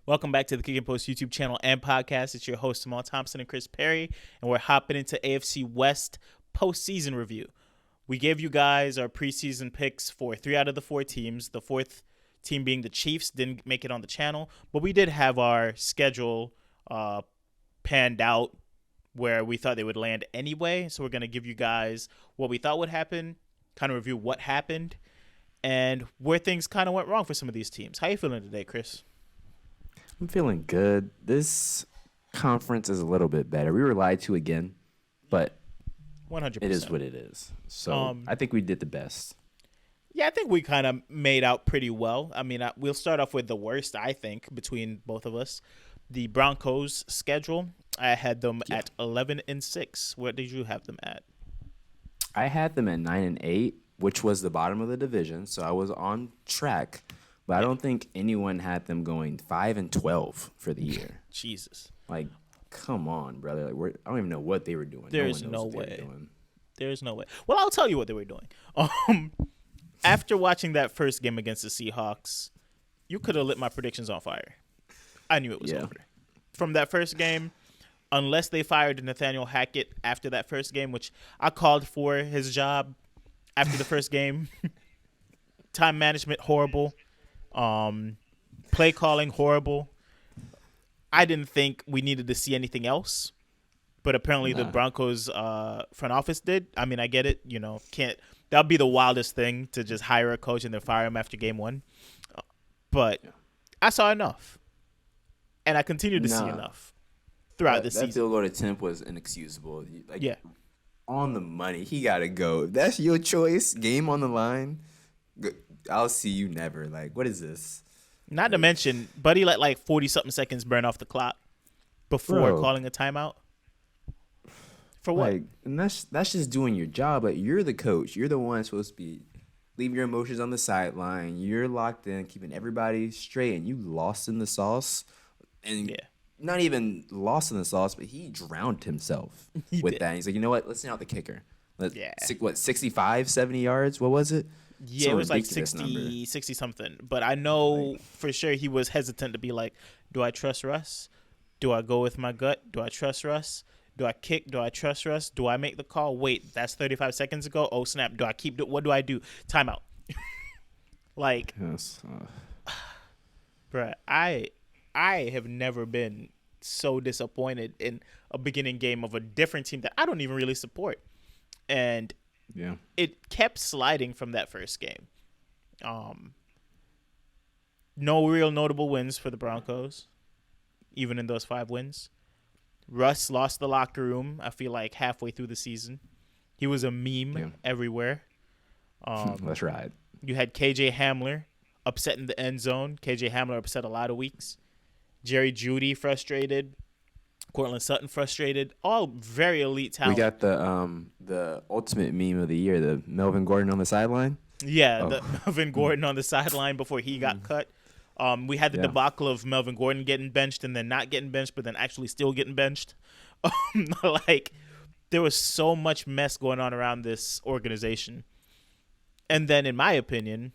Welcome back to the KickNPost YouTube channel and podcast. It's your hosts, Amal Thompson and Chris Perry, and we're hopping into AFC West postseason review. We gave you guys our preseason picks for 3 out of the 4 teams. The fourth team being the Chiefs didn't make it on the channel, but we did have our schedule panned out where we thought they would land anyway. So we're going to give you guys what we thought would happen, kind of review what happened, and where things kind of went wrong for some of these teams. How you feeling today, Chris? I'm feeling good. This conference is a little bit better. We were lied to again, but 100%. it is what it is. So I think we did the best. Yeah, I think we kind of made out pretty well. I mean, we'll start off with the worst, I think, between both of us. The Broncos schedule, I had them at 11-6. What did you have them at? I had them at 9-8, which was the bottom of the division, so I was on track. But I don't think anyone had them going 5-12 for the year. Jesus. Like, come on, brother. Like, I don't even know what they were doing. There's no way. There's no way. Well, I'll tell you what they were doing. After watching that first game against the Seahawks, you could have lit my predictions on fire. I knew it was over. From that first game, unless they fired Nathaniel Hackett after that first game, which I called for his job after the first game. Time management, horrible. Play calling, horrible. I didn't think we needed to see anything else, but apparently the Broncos front office did. I mean, I get it. You know, that'd be the wildest thing to just hire a coach and then fire him after game one. But I saw enough, and I continued to see enough throughout the season. That field goal attempt was inexcusable. On the money, he got to go. If that's your choice, game on the line. I'll see you never. Like, what is this? Not to mention, Buddy let like 40-something seconds burn off the clock before calling a timeout. For what? Like, and that's just doing your job. Like, you're the coach. You're the one supposed to be leaving your emotions on the sideline. You're locked in, keeping everybody straight, and you lost in the sauce. And not even lost in the sauce, but he drowned himself with that. And he's like, you know what? Let's send out the kicker. 65, 70 yards? What was it? Yeah, it was like 60-something. But I know for sure he was hesitant to be like, do I trust Russ? Do I go with my gut? Do I trust Russ? Do I kick? Do I trust Russ? Do I make the call? Wait, that's 35 seconds ago. Oh, snap. Do I keep it? What do I do? Timeout. Like, bruh, I have never been so disappointed in a beginning game of a different team that I don't even really support. And it kept sliding from that first game. No real notable wins for the Broncos, even in those 5 wins. Russ lost the locker room, I feel like, halfway through the season. He was a meme everywhere. That's right. You had KJ Hamler upset in the end zone. KJ Hamler upset a lot of weeks. Jerry Jeudy frustrated. Cortland Sutton frustrated. All very elite talent. We got the ultimate meme of the year, the Melvin Gordon on the sideline. Yeah, the Melvin Gordon on the sideline before he got cut. We had the debacle of Melvin Gordon getting benched and then not getting benched, but then actually still getting benched. Like, there was so much mess going on around this organization. And then, in my opinion,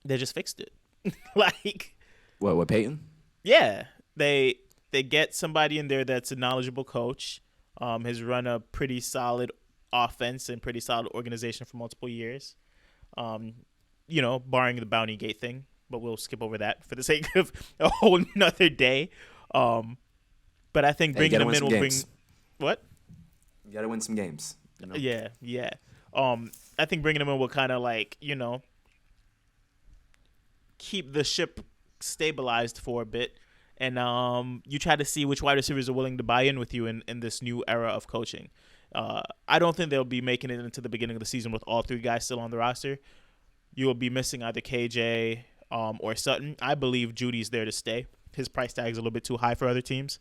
they just fixed it. Like, what Peyton? Yeah, they get somebody in there that's a knowledgeable coach, has run a pretty solid offense and pretty solid organization for multiple years, barring the Bounty Gate thing, but we'll skip over that for the sake of a whole nother day. But I think bringing them in will bring – what? You got to win some games. You know? Yeah. I think bringing them in will kind of keep the ship stabilized for a bit. And you try to see which wide receivers are willing to buy in with you in this new era of coaching. I don't think they'll be making it into the beginning of the season with all 3 guys still on the roster. You will be missing either KJ or Sutton. I believe Judy's there to stay. His price tag is a little bit too high for other teams.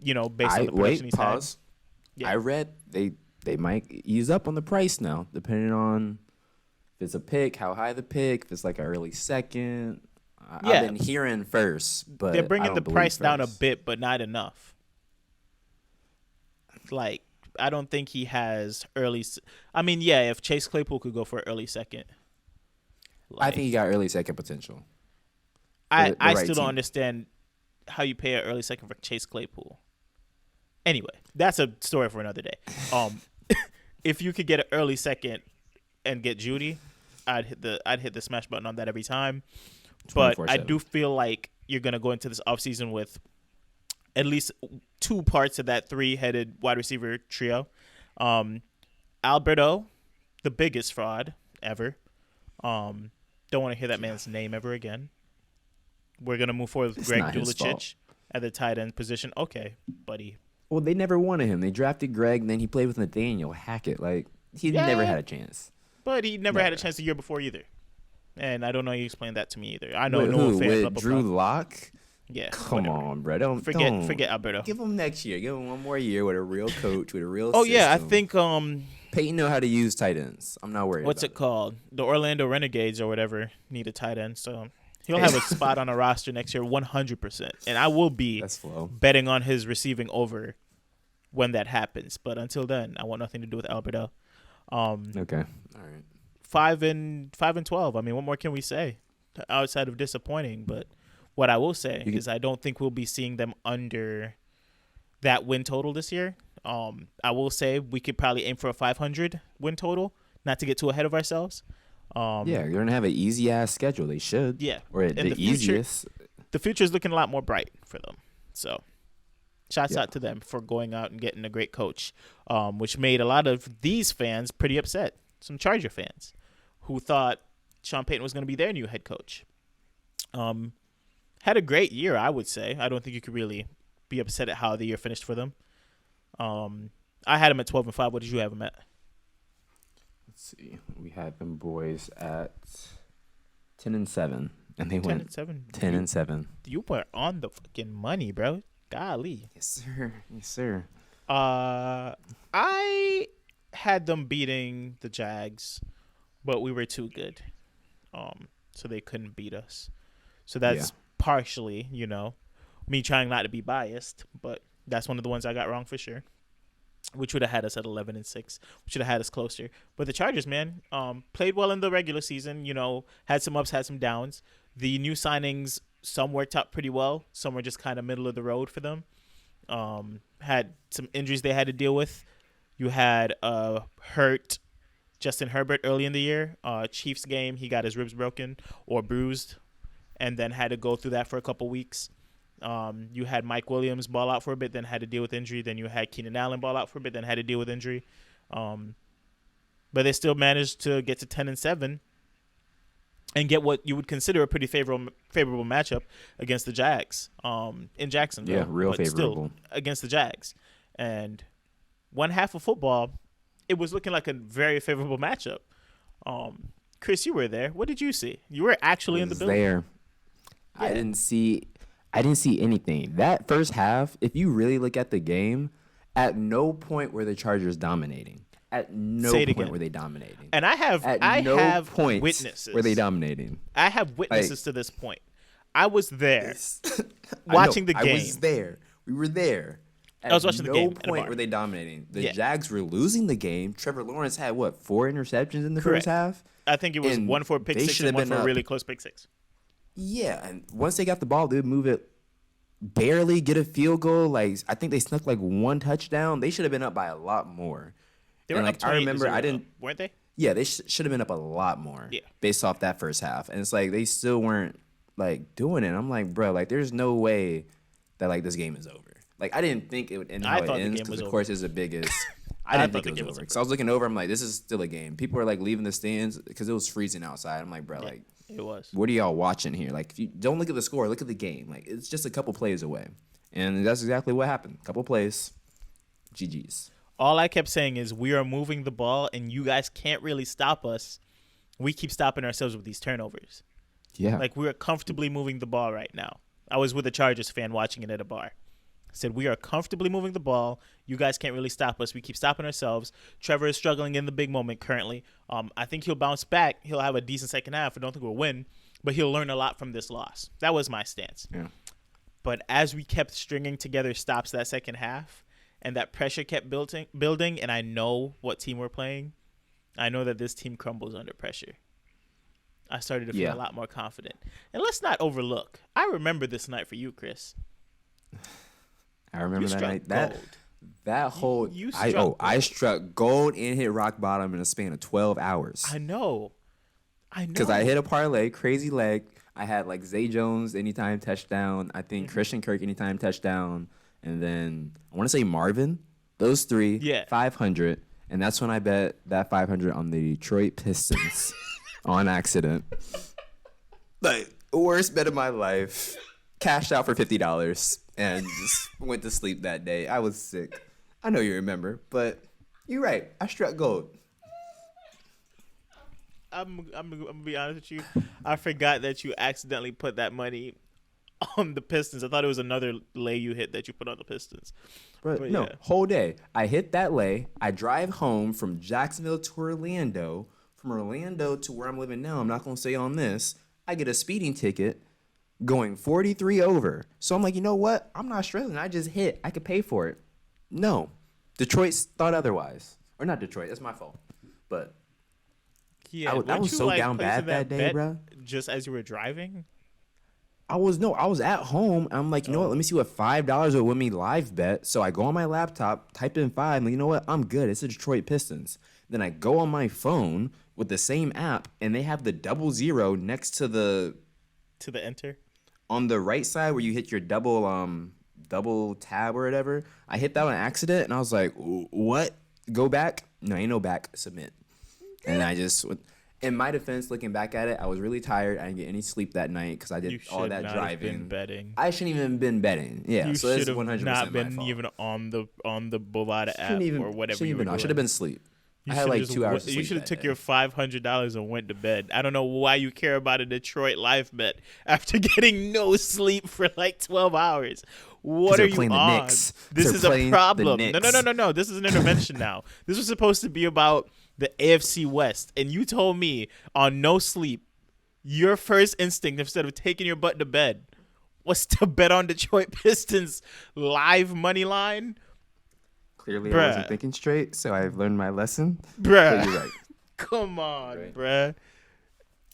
Based on the production he's had. Yeah. I read they might ease up on the price now, depending on if it's a pick, how high the pick, if it's like an early second. I've been hearing first, but they're bringing the price down a bit, but not enough. Like, I don't think he has early. I mean, if Chase Claypool could go for an early second, I think he got early second potential. I right still don't team. understand how you pay an early second for Chase Claypool. Anyway, that's a story for another day. If you could get an early second and get Judy, I'd hit the smash button on that every time. But I do feel like you're gonna go into this offseason with at least two parts of that 3-headed wide receiver trio. Alberto, the biggest fraud ever. Don't want to hear that man's name ever again. We're gonna move forward with Greg Dulcich at the tight end position. Okay, buddy. Well, they never wanted him. They drafted Greg, and then he played with Nathaniel Hackett. Like, he never had a chance. But he never had a chance the year before either. And I don't know you explained that to me either. I know Wait, no fan. With Drew Lock? Yeah. Come on, bro. Don't forget Alberto. Give him next year. Give him one more year with a real coach, with a real Oh, system. yeah. I think Peyton know how to use tight ends. I'm not worried what's about it called? The Orlando Renegades or whatever need a tight end. So he'll have a spot on a roster next year 100%. And I will be betting on his receiving over when that happens. But until then, I want nothing to do with Alberto. Okay. All right. 5-12. I mean, what more can we say outside of disappointing? But what I will say is I don't think we'll be seeing them under that win total this year. I will say we could probably aim for a 500 win total, not to get too ahead of ourselves. Yeah, you're going to have an easy-ass schedule. They should. Yeah. Or the easiest. The future is looking a lot more bright for them. So shouts out to them for going out and getting a great coach, which made a lot of these fans pretty upset. Some Charger fans who thought Sean Payton was going to be their new head coach. Had a great year, I would say. I don't think you could really be upset at how the year finished for them. I had them at 12-5. What did you have them at? Let's see. We had them boys at 10-7, and they went 10-7. You were on the fucking money, bro. Golly. Yes, sir. Yes, sir. I had them beating the Jags, but we were too good, so they couldn't beat us. So that's partially, me trying not to be biased, but that's one of the ones I got wrong for sure, which would have had us at 11-6, which would have had us closer. But the Chargers, man, played well in the regular season, had some ups, had some downs. The new signings, some worked out pretty well. Some were just kind of middle of the road for them. Had some injuries they had to deal with. You had hurt Justin Herbert early in the year. Chiefs game, he got his ribs broken or bruised and then had to go through that for a couple weeks. You had Mike Williams ball out for a bit, then had to deal with injury. Then you had Keenan Allen ball out for a bit, then had to deal with injury. But they still managed to get to 10-7 and get what you would consider a pretty favorable matchup against the Jags in Jacksonville. Yeah, real favorable. Still against the Jags. And one half of football, it was looking like a very favorable matchup. Chris, you were there. What did you see? You were actually in the building. There. Yeah. I didn't see anything. That first half, if you really look at the game, at no point were the Chargers dominating. At no point were they dominating. And I have witnesses. Were they dominating? I have witnesses to this point. I was there watching the game. I was there. We were there. I was watching the game. At no point were they dominating. The Jags were losing the game. Trevor Lawrence had, 4 interceptions in the first half? I think it was one for a pick six and one for a really close pick six. Yeah, and once they got the ball, they would move it, barely get a field goal. I think they snuck one touchdown. They should have been up by a lot more. They were up 28-0, weren't they? Yeah, they should have been up a lot more. Yeah. Based off that first half, and it's they still weren't doing it. I'm bro, there's no way that this game is over. I didn't think it would end how it ends because of course it's the biggest. I didn't think it was over because I was looking over. I'm this is still a game. People are leaving the stands because it was freezing outside. I'm bro, it was. What are y'all watching here? If you don't look at the score, look at the game. It's just a couple plays away, and that's exactly what happened. Couple plays, GGs. All I kept saying is we are moving the ball, and you guys can't really stop us. We keep stopping ourselves with these turnovers. Yeah, we are comfortably moving the ball right now. I was with a Chargers fan watching it at a bar. I said, we are comfortably moving the ball. You guys can't really stop us. We keep stopping ourselves. Trevor is struggling in the big moment currently. I think he'll bounce back. He'll have a decent second half. I don't think we'll win, but he'll learn a lot from this loss. That was my stance. Yeah. But as we kept stringing together stops that second half and that pressure kept building, and I know what team we're playing, I know that this team crumbles under pressure. I started to feel a lot more confident. And let's not overlook. I remember this night for you, Chris. I remember that night. Gold. That whole I struck gold and hit rock bottom in a span of 12 hours. I know. Because I hit a parlay, crazy leg. I had like Zay Jones anytime touchdown. I think Christian Kirk anytime touchdown, and then I want to say Marvin. Those three, 500, and that's when I bet that 500 on the Detroit Pistons on accident. Like worst bet of my life. Cashed out for $50 and just went to sleep that day. I was sick. I know you remember, but you're right. I struck gold. I'm gonna be honest with you. I forgot that you accidentally put that money on the Pistons. I thought it was another lay you hit that you put on the Pistons. But no, whole day. I hit that lay. I drive home from Jacksonville to Orlando. From Orlando to where I'm living now, I'm not gonna say on this. I get a speeding ticket going 43 over. So I'm like, you know what? I'm not struggling. I just hit. I could pay for it. No. Detroit thought otherwise. Or not Detroit. That's my fault. But yeah, I was so down bad that day, bro. Just as you were driving? I was at home. I'm like, you know what? Let me see what $5 will win me live bet. So I go on my laptop, type in 5. I'm like, you know what? I'm good. It's the Detroit Pistons. Then I go on my phone with the same app, and they have the 00 next to the enter on the right side where you hit your double tab or whatever. I hit that on accident, and I was like, what? Go back? No, ain't no back. Submit. And I just, in my defense, looking back at it, I was really tired. I didn't get any sleep that night because I did all that driving. Have been betting. I shouldn't even have been betting. Yeah, you so should have 100% not been my fault. even on the Bovada app or whatever you were doing. I should have been asleep. I had like 2 hours of sleep. You should have took your $500 and went to bed. I don't know why you care about a Detroit live bet after getting no sleep for like 12 hours. What are you on? This is a problem. No. This is an intervention now. This was supposed to be about the AFC West, and you told me on no sleep, your first instinct instead of taking your butt to bed was to bet on Detroit Pistons live money line. Clearly, I wasn't thinking straight, so I've learned my lesson. Bruh. You're right. Come on, bruh.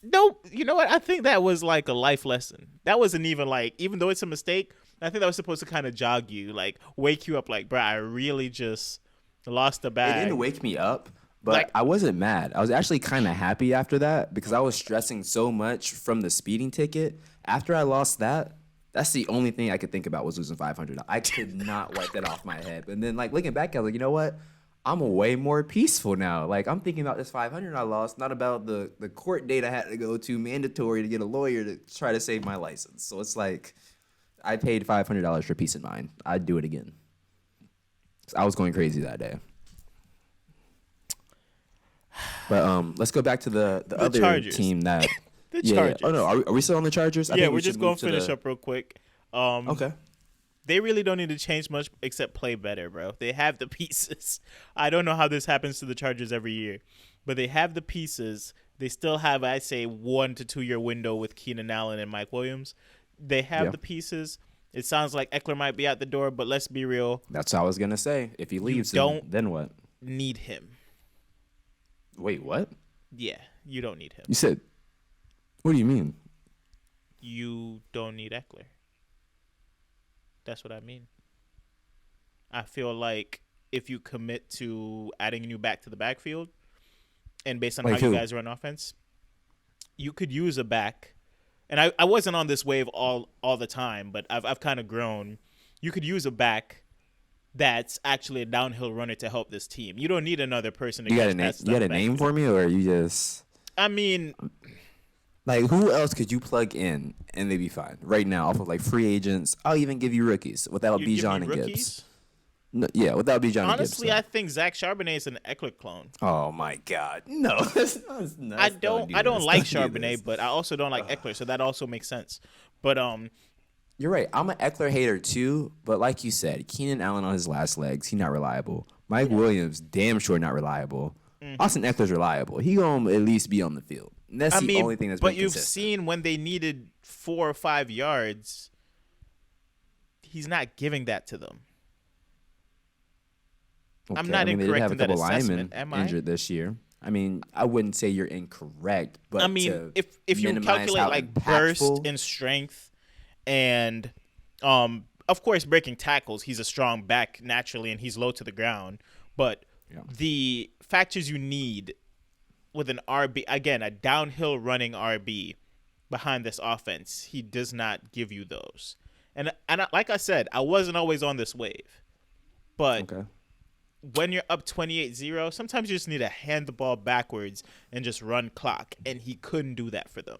No, you know what? I think that was like a life lesson. That wasn't even like, even though it's a mistake, I think that was supposed to kind of jog you, like wake you up like, bruh, I really just lost the bag. It didn't wake me up, but like, I wasn't mad. I was actually kind of happy after that because I was stressing so much from the speeding ticket. After I lost that, that's the only thing I could think about was losing $500. I could not wipe that off my head. And then, like, looking back, I was like, you know what? I'm way more peaceful now. Like, I'm thinking about this $500 I lost, not about the court date I had to go to, mandatory to get a lawyer to try to save my license. So it's like, I paid $500 for peace of mind. I'd do it again. I was going crazy that day. But let's go back to the other Chargers. Team that... The Chargers. Oh, no. Are we still on the Chargers? Yeah, we're just going to finish up real quick. Okay. They really don't need to change much except play better, bro. They have the pieces. I don't know how this happens to the Chargers every year, but they have the pieces. They still have, I say, 1 to 2 year window with Keenan Allen and Mike Williams. They have the pieces. It sounds like Eckler might be out the door, but let's be real. That's what I was going to say. If he leaves, then what? Need him. Wait, what? Yeah, you don't need him. You said... What do you mean? You don't need Eckler. That's what I mean. I feel like if you commit to adding you back to the backfield, and based on how you guys run offense, you could use a back. And I wasn't on this wave all the time, but I've kind of grown. You could use a back that's actually a downhill runner to help this team. You don't need another person to get that stuff. You got a name for me, or you just... I mean... Like, who else could you plug in and they'd be fine right now off of, like, free agents? I'll even give you rookies without Bijan and Gibbs. No, yeah, without Bijan and Gibbs. Honestly, I think Zach Charbonnet is an Eckler clone. Oh, my God. No. I don't like Charbonnet, but I also don't like Eckler, so that also makes sense. But you're right. I'm an Eckler hater, too. But like you said, Keenan Allen on his last legs, he's not reliable. Mike Williams, damn sure not reliable. Austin Eckler's reliable. He gonna at least be on the field. And that's the only thing that's been consistent. But you've seen when they needed 4 or 5 yards, he's not giving that to them. Okay. I'm not incorrect in that assessment, am I? Injured this year. I mean, I wouldn't say you're incorrect, but I mean, if you calculate like burst and strength and of course breaking tackles, he's a strong back naturally and he's low to the ground. But the factors you need with an RB, again, a downhill running RB behind this offense, he does not give you those. And like I said, I wasn't always on this wave. But when you're up 28-0, sometimes you just need to hand the ball backwards and just run clock. And he couldn't do that for them.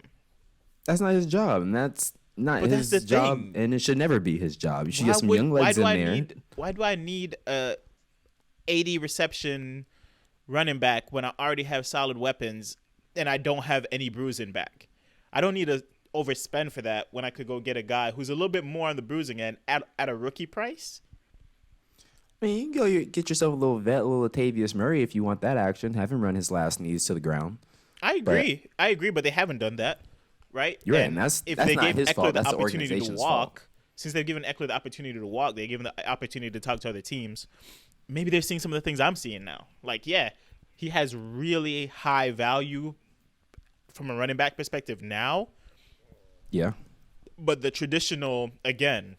That's not his job, and that's not his job, and it should never be his job. You should get some young legs in there. Why do I need a 80 reception running back when I already have solid weapons and I don't have any bruising back? I don't need to overspend for that when I could go get a guy who's a little bit more on the bruising end at a rookie price. I mean, you can go get yourself a little little Latavius Murray if you want that action. Have him run his last knees to the ground. I agree, but they haven't done that, right? You're right, and that's not his fault. That's the organization's fault. Since they've given Eckler the opportunity to walk, they've given the opportunity to talk to other teams. Maybe they're seeing some of the things I'm seeing now. Like, yeah, he has really high value from a running back perspective now. Yeah. But the traditional, again,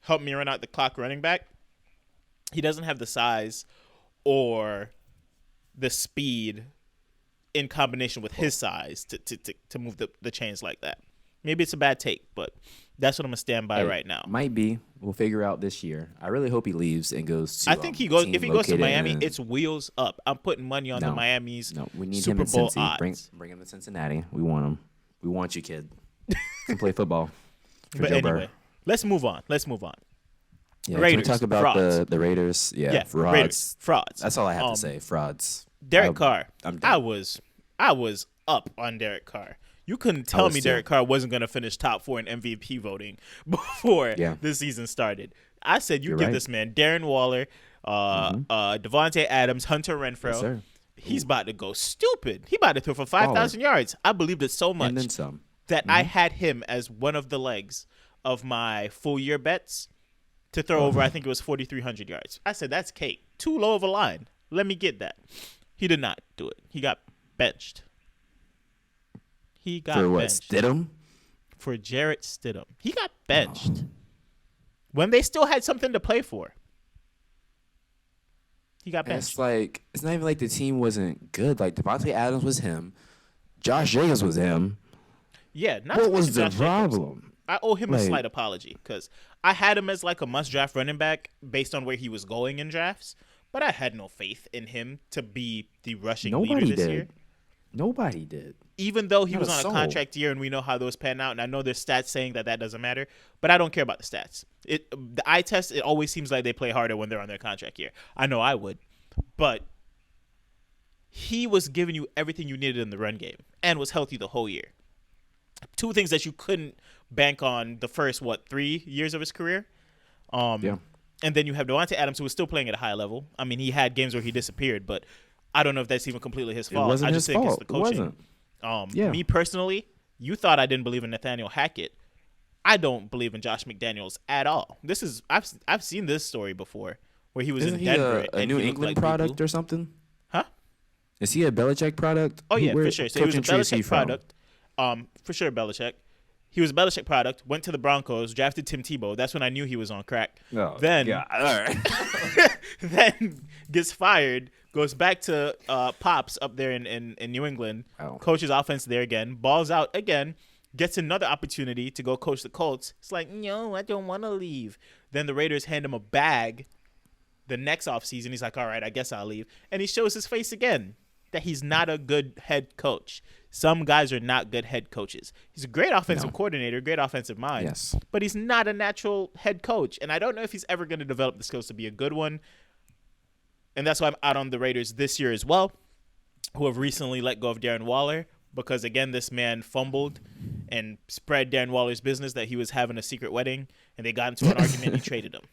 help me run out the clock running back, he doesn't have the size or the speed in combination with his size to move the chains like that. Maybe it's a bad take, but that's what I'm going to stand by right now. Might be. We'll figure out this year. I really hope he leaves and goes to I think he goes. If he goes to Miami, it's wheels up. I'm putting money on the Miami's we need Super him in Bowl Cincy. odds. Bring him to Cincinnati. We want him. We want you, kid. Can play football. But anyway, let's move on. Yeah, Raiders, can we talk about the Raiders? Yeah, frauds. Raiders, frauds. That's all I have to say. Frauds. Derek Carr. I was up on Derek Carr. You couldn't tell me Derek Carr wasn't going to finish top 4 in MVP voting before this season started. I said you give this man Darren Waller, Devontae Adams, Hunter Renfrow. Yes, he's about to go stupid. He about to throw for 5,000 yards. I believed it so much and then some. That I had him as one of the legs of my full year bets to throw over, I think it was 4,300 yards. I said, that's cake. Too low of a line. Let me get that. He did not do it. He got benched. For what, Stidham? For Jarrett Stidham. He got benched. When they still had something to play for. He got benched. It's like, it's not even like the team wasn't good. Like, Devontae Adams was him. Josh Jacobs was him. Yeah. What was the problem? I owe him a slight apology because I had him as like a must-draft running back based on where he was going in drafts, but I had no faith in him to be the rushing leader this year. Nobody did. Even though he was on a contract year and we know how those pan out, and I know there's stats saying that doesn't matter, but I don't care about the stats. The eye test, it always seems like they play harder when they're on their contract year. I know I would, but he was giving you everything you needed in the run game and was healthy the whole year. Two things that you couldn't bank on the first, 3 years of his career. And then you have Devontae Adams, who was still playing at a high level. I mean, he had games where he disappeared, but I don't know if that's even completely his fault. It wasn't I just his think fault. It's the coaching. It wasn't. Me personally, you thought I didn't believe in Nathaniel Hackett. I don't believe in Josh McDaniels at all. I've seen this story before where he was in Denver. A New England product or something? Huh? Is he a Belichick product? Oh, yeah, for sure. So he was a Belichick product. For sure, Belichick. He was a Belichick product, went to the Broncos, drafted Tim Tebow. That's when I knew he was on crack. Oh, then, all right. then gets fired, goes back to Pops up there in New England, coaches offense there again, balls out again, gets another opportunity to go coach the Colts. It's like, no, I don't want to leave. Then the Raiders hand him a bag the next offseason. He's like, all right, I guess I'll leave. And he shows his face again that he's not a good head coach. Some guys are not good head coaches. He's a great offensive coordinator, great offensive mind, but he's not a natural head coach. And I don't know if he's ever going to develop the skills to be a good one. And that's why I'm out on the Raiders this year as well, who have recently let go of Darren Waller because, again, this man fumbled and spread Darren Waller's business that he was having a secret wedding, and they got into an argument and he traded him.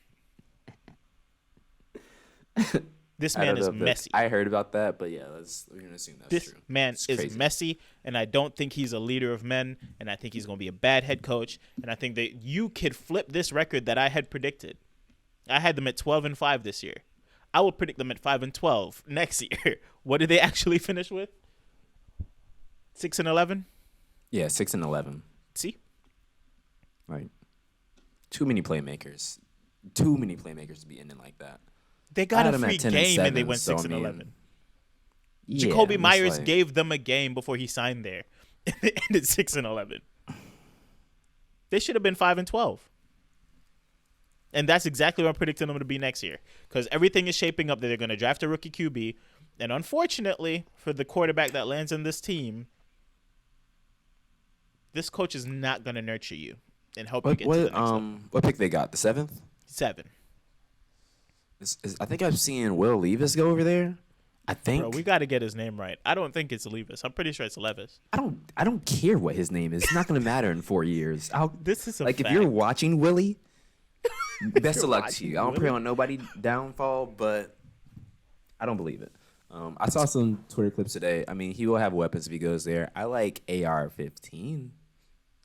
This man is messy. I heard about that, but yeah, we're going to assume that's true. This man is messy, and I don't think he's a leader of men, and I think he's going to be a bad head coach, and I think that you could flip this record that I had predicted. I had them at 12-5 this year. I will predict them at 5-12 next year. What did they actually finish with? 6-11. Yeah, 6-11. See, Right. Too many playmakers. Too many playmakers to be ending like that. they got I had a them free at 10 and game and 7, they went so, 6-11. Yeah, Jacoby I'm just Myers like- gave them a game before he signed there. And it ended 6-11. They should have been 5-12. And that's exactly what I'm predicting them to be next year. Because everything is shaping up that they're going to draft a rookie QB. And unfortunately, for the quarterback that lands in this team, this coach is not going to nurture you and help you get to the next level. What pick they got? The 7th? 7. I think I've seen Will Levis go over there. I think. Bro, we got to get his name right. I don't think it's Levis. I'm pretty sure it's Levis. I don't care what his name is. It's not going to matter in 4 years. This is a like fact. if you're watching Willie, best you're of luck to watching you. I don't Willie. pray on nobody downfall, but I don't believe it. I saw some Twitter clips today. I mean, he will have weapons if he goes there. I like AR-15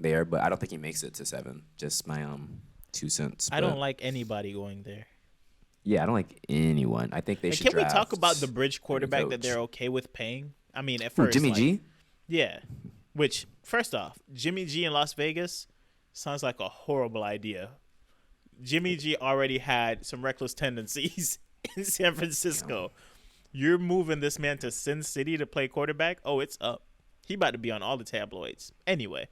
there, but I don't think he makes it to 7. Just my 2 cents. I but don't like anybody going there. Yeah, I don't like anyone. I think they And should. can we draft talk about the bridge quarterback that coach. they're okay with paying? I mean, at Who, first, Jimmy like, G? Yeah. Which, first off, Jimmy G in Las Vegas sounds like a horrible idea. Jimmy G already had some reckless tendencies in San Francisco. You're moving this man to Sin City to play quarterback? Oh, it's up. He about to be on all the tabloids. Anyway,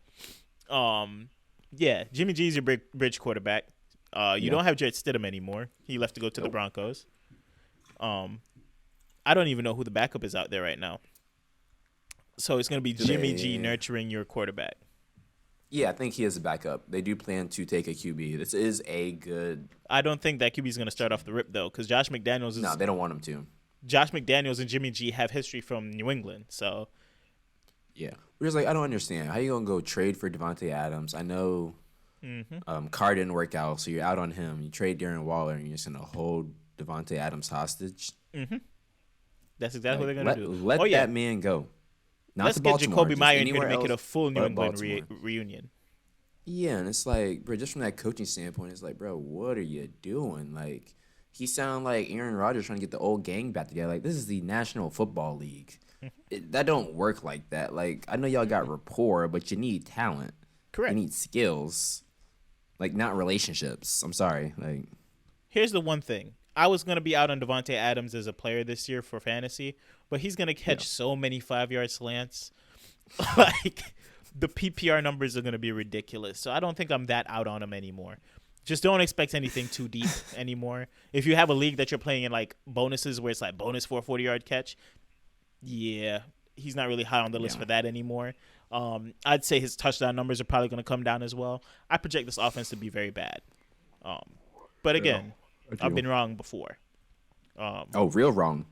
yeah, Jimmy G's your bridge quarterback. You don't have Jarrett Stidham anymore. He left to go to the Broncos. I don't even know who the backup is out there right now. So it's going to be Jimmy G nurturing your quarterback. Yeah, I think he is a backup. They do plan to take a QB. This is a good. I don't think that QB is going to start off the rip, though, because Josh McDaniels No, they don't want him to. Josh McDaniels and Jimmy G have history from New England. So Yeah. We're just like, I don't understand. How you going to go trade for Devontae Adams? I know Carr didn't work out, so you're out on him. You trade Darren Waller, and you're just going to hold Devontae Adams hostage? that's exactly what they're going to do. Let that man go. Not Let's to get Baltimore, Jacoby just Meyer in here to anywhere make it a else full New but England Baltimore. reunion. Yeah, and it's like, bro, just from that coaching standpoint, it's like, bro, what are you doing? Like, he sound like Aaron Rodgers trying to get the old gang back together. Like, this is the National Football League. That don't work like that. Like, I know y'all got rapport, but you need talent. Correct. You need skills. Like, not relationships. I'm sorry. Like, Here's the one thing. I was going to be out on Devontae Adams as a player this year for fantasy, but he's going to catch so many 5-yard slants. Like, the PPR numbers are going to be ridiculous. So I don't think I'm that out on him anymore. Just don't expect anything too deep anymore. If you have a league that you're playing in, like, bonuses where it's like bonus for a 40-yard catch, yeah, he's not really high on the list for that anymore. I'd say his touchdown numbers are probably going to come down as well. I project this offense to be very bad. But again, I've been wrong before. real wrong.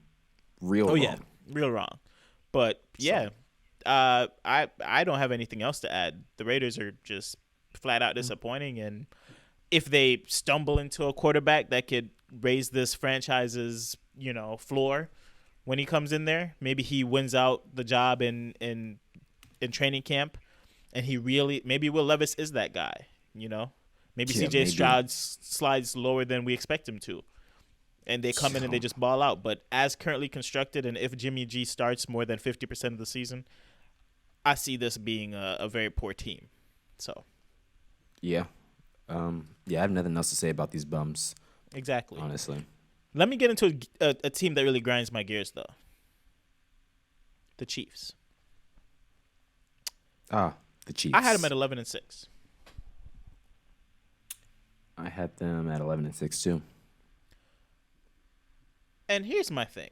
Real wrong. Yeah, real wrong. But yeah, I don't have anything else to add. The Raiders are just flat out disappointing, and if they stumble into a quarterback that could raise this franchise's floor when he comes in there, maybe he wins out the job in training camp, and maybe Will Levis is that guy. Maybe CJ Stroud slides lower than we expect him to. And they come in and they just ball out. But as currently constructed, and if Jimmy G starts more than 50% of the season, I see this being a very poor team. So, Yeah. I have nothing else to say about these bums. Exactly. Honestly. Let me get into a team that really grinds my gears, though. The Chiefs. The Chiefs. I had them at 11-6. I had them at 11-6 too. And here's my thing.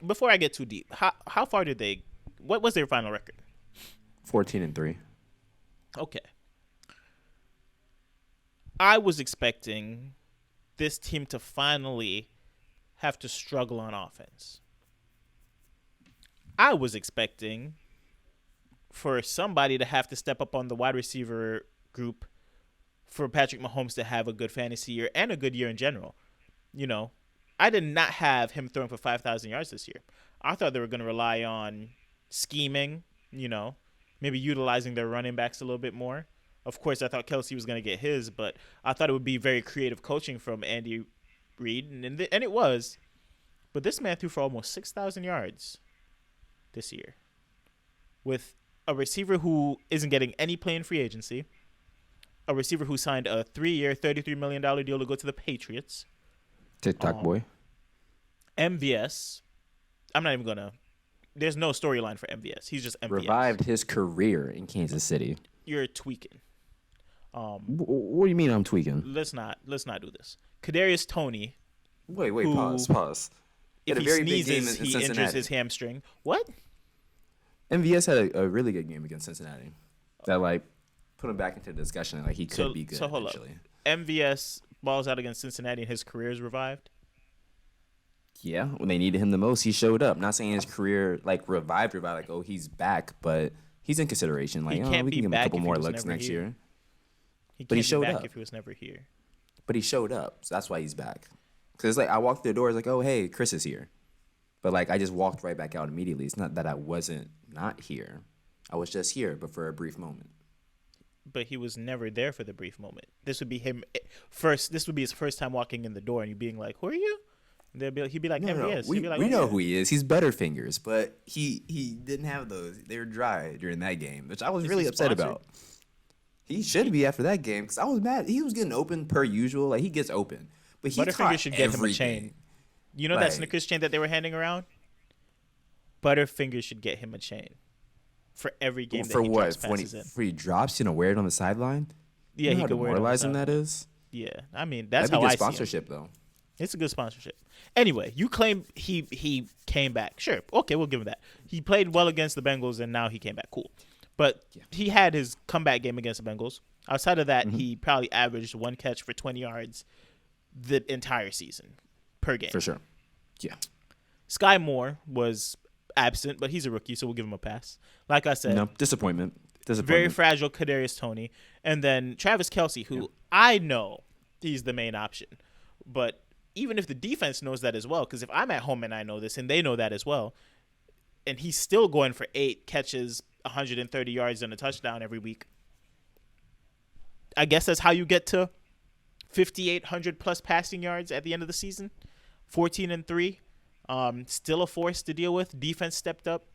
Before I get too deep, how far did they? What was their final record? 14-3. Okay. I was expecting this team to finally have to struggle on offense. I was expecting for somebody to have to step up on the wide receiver group for Patrick Mahomes to have a good fantasy year and a good year in general. I did not have him throwing for 5,000 yards this year. I thought they were going to rely on scheming, maybe utilizing their running backs a little bit more. Of course, I thought Kelsey was going to get his, but I thought it would be very creative coaching from Andy Reid, and it was. But this man threw for almost 6,000 yards this year with a receiver who isn't getting any play in free agency, a receiver who signed a 3-year, $33 million deal to go to the Patriots. TikTok boy. MVS. I'm not even going to. There's no storyline for MVS. He's just MVS. Revived his career in Kansas City. You're tweaking. What do you mean I'm tweaking? Let's not do this. Kadarius Toney. Wait, pause. If he very big sneezes, game in he Cincinnati. injures his hamstring. What? MVS had a really good game against Cincinnati. That put him back into the discussion. He could be good. So hold eventually. up. MVS balls out against Cincinnati and his career is revived. Yeah, when they needed him the most, he showed up. Not saying his career revived, oh, he's back, but he's in consideration. He can't we can be give him a back couple if he more was looks never next here. year. He But he can't showed be back up. if he was never here. But he showed up, so that's why he's back. Because I walked through the door, oh, hey, Kris is here. But I just walked right back out immediately. It's not that I wasn't not here. I was just here, but for a brief moment. But he was never there for the brief moment. This would be him first. This would be his first time walking in the door, and you being like, "Who are you?" And he'd be like, "MVS." We like, know who he is. He's Butterfingers, but he didn't have those. They were dry during that game, which I was really upset about. He should be after that game because I was mad. He was getting open per usual. He gets open, but he Butterfingers should get him a chain. You know that Snickers chain that they were handing around? Butterfingers should get him a chain for every game that he drops passes in. For he drops, wear it on the sideline? Yeah, he could wear it on the demoralizing sideline. that is? Yeah, I mean, that's That'd how be I good sponsorship, though. It's a good sponsorship. Anyway, you claim he came back. Sure. Okay, we'll give him that. He played well against the Bengals, and now he came back. Cool. But he had his comeback game against the Bengals. Outside of that, he probably averaged 1 catch for 20 yards the entire season per game. For sure. Yeah. Sky Moore was absent, but he's a rookie, so we'll give him a pass. Like I said, no disappointment. Very fragile Kadarius Toney, and then Travis Kelce, who I know he's the main option, but even if the defense knows that as well, because if I'm at home and I know this and they know that as well, and he's still going for 8 catches, 130 yards and a touchdown every week, I guess that's how you get to 5,800 plus passing yards at the end of the season. 14-3. Still a force to deal with. Defense stepped up.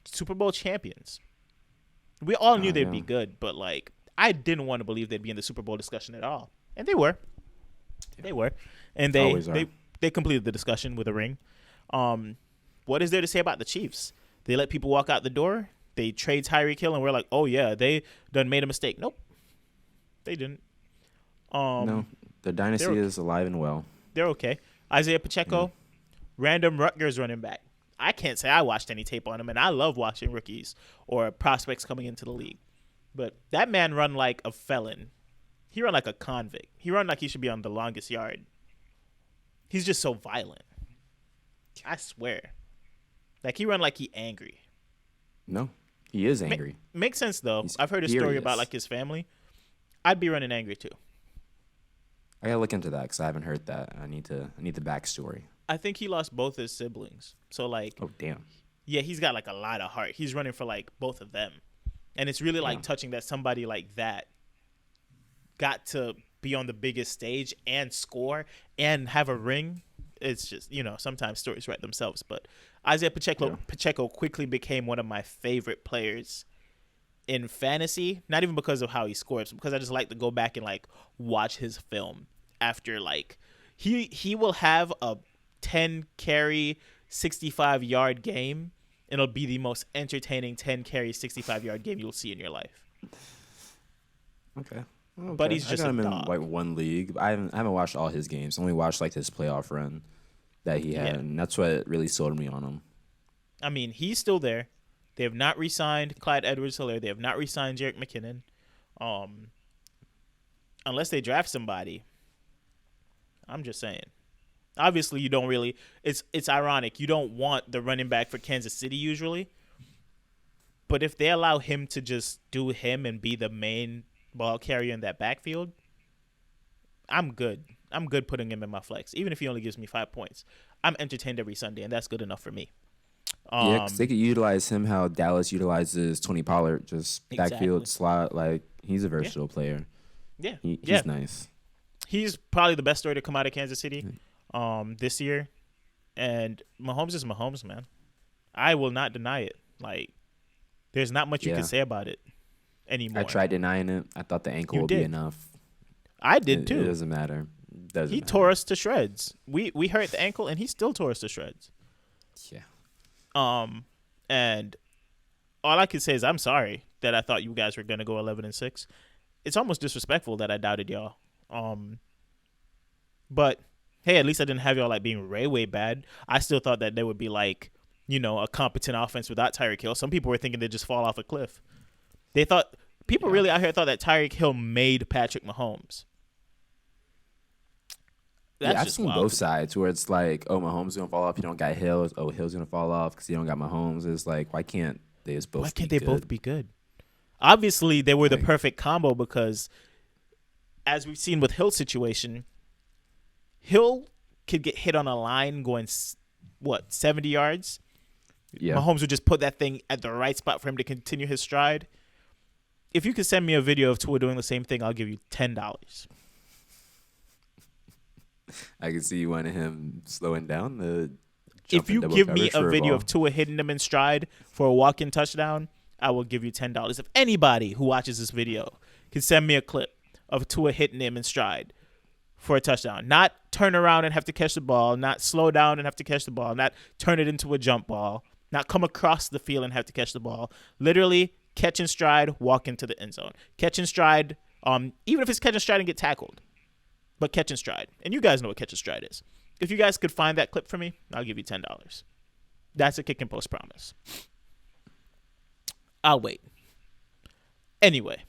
Super Bowl champions. We all knew they'd be good, but I didn't want to believe they'd be in the Super Bowl discussion at all, and they were. They were, and they completed the discussion with a ring. What is there to say about the Chiefs? They let people walk out the door. They trade Tyreek Hill, and we're like, oh yeah, they done made a mistake. Nope, they didn't. No, the dynasty is alive and well. They're okay. Isaiah Pacheco, random Rutgers running back. I can't say I watched any tape on him, and I love watching rookies or prospects coming into the league. But that man run like a felon. He run like a convict. He run like he should be on the longest yard. He's just so violent. I swear. He run like he angry. No, he is angry. Makes sense, though. I've heard a story about his family. I'd be running angry, too. I gotta look into that because I haven't heard that. I need the backstory. I think he lost both his siblings. So oh damn. Yeah, he's got a lot of heart. He's running for both of them, and it's really touching that somebody like that got to be on the biggest stage and score and have a ring. It's just sometimes stories write themselves. But Isaiah Pacheco quickly became one of my favorite players in fantasy. Not even because of how he scores, but because I just like to go back and watch his film after he will have a 10 carry 65 yard game, and it'll be the most entertaining 10 carry 65 yard game you'll see in your life. Okay. But he's just I got him dog. in one league. I haven't watched all his games. Only watched his playoff run that he had, and that's what really sold me on him. I mean, he's still there. They have not re-signed Clyde Edwards-Helaire. They have not re-signed Jerick McKinnon. Unless they draft somebody. I'm just saying. Obviously, you don't really – it's ironic. You don't want the running back for Kansas City usually. But if they allow him to just do him and be the main ball carrier in that backfield, I'm good. I'm good putting him in my flex. Even if he only gives me 5 points. I'm entertained every Sunday, and that's good enough for me. Yeah, because they could utilize him how Dallas utilizes Tony Pollard, just backfield slot. He's a versatile player. Yeah, he's nice. He's probably the best story to come out of Kansas City this year. And Mahomes is Mahomes, man. I will not deny it. Like, there's not much you can say about it anymore. I tried denying it. I thought the ankle would be enough. I did too. It doesn't matter. He tore us to shreds. We hurt the ankle, and he still tore us to shreds. Yeah. And all I can say is I'm sorry that I thought you guys were gonna go 11-6. It's almost disrespectful that I doubted y'all. But hey, at least I didn't have y'all like being way bad. I still thought that there would be like, a competent offense without Tyreek Hill. Some people were thinking they'd just fall off a cliff. They thought people really out here thought that Tyreek Hill made Patrick Mahomes. I've seen both sides where it's like, oh, Mahomes gonna fall off. You don't got Hill. Oh, Hill's gonna fall off because you don't got Mahomes. It's like, why can't they just both? Why can't they both be good? Obviously, they were the perfect combo because, as we've seen with Hill's situation, Hill could get hit on a line going 70 yards. Yeah. Mahomes would just put that thing at the right spot for him to continue his stride. If you could send me a video of Tua doing the same thing, I'll give you $10. I can see you wanting him slowing down the. If you give me a video of Tua hitting him in stride for a walk-in touchdown, I will give you $10. If anybody who watches this video can send me a clip of Tua hitting him in stride for a touchdown, not turn around and have to catch the ball, not slow down and have to catch the ball, not turn it into a jump ball, not come across the field and have to catch the ball, literally catch in stride, walk into the end zone, catch in stride, even if it's catch in stride and get tackled. But catch and stride. And you guys know what catch and stride is. If you guys could find that clip for me, I'll give you $10. That's a KickNPost promise. I'll wait. Anyway,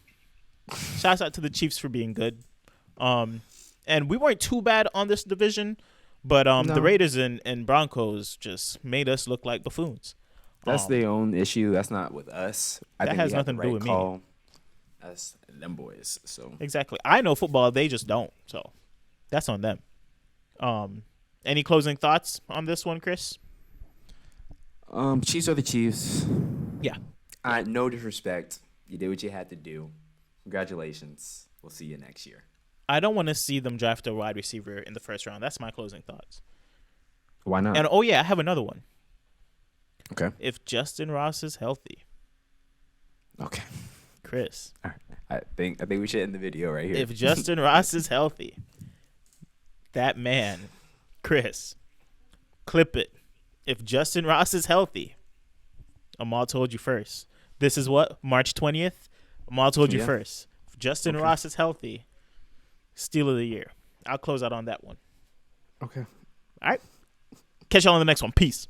shouts out to the Chiefs for being good. And we weren't too bad on this division, but the Raiders and Broncos just made us look like buffoons. That's their own issue. That's not with us. I think has nothing to do with me. That's them boys. So exactly. I know football. They just don't. So that's on them. Any closing thoughts on this one, Chris? Chiefs are the Chiefs. Yeah. No disrespect. You did what you had to do. Congratulations. We'll see you next year. I don't want to see them draft a wide receiver in the first round. That's my closing thoughts. Why not? And I have another one. Okay. If Justin Ross is healthy. Okay. Chris. All right. I think we should end the video right here. If Justin Ross is healthy, that man, Chris, clip it. If Justin Ross is healthy, Amal told you first. This is what? March 20th? Amal told you first. If Justin Ross is healthy, Steal of the Year. I'll close out on that one. Okay. All right. Catch y'all on the next one. Peace.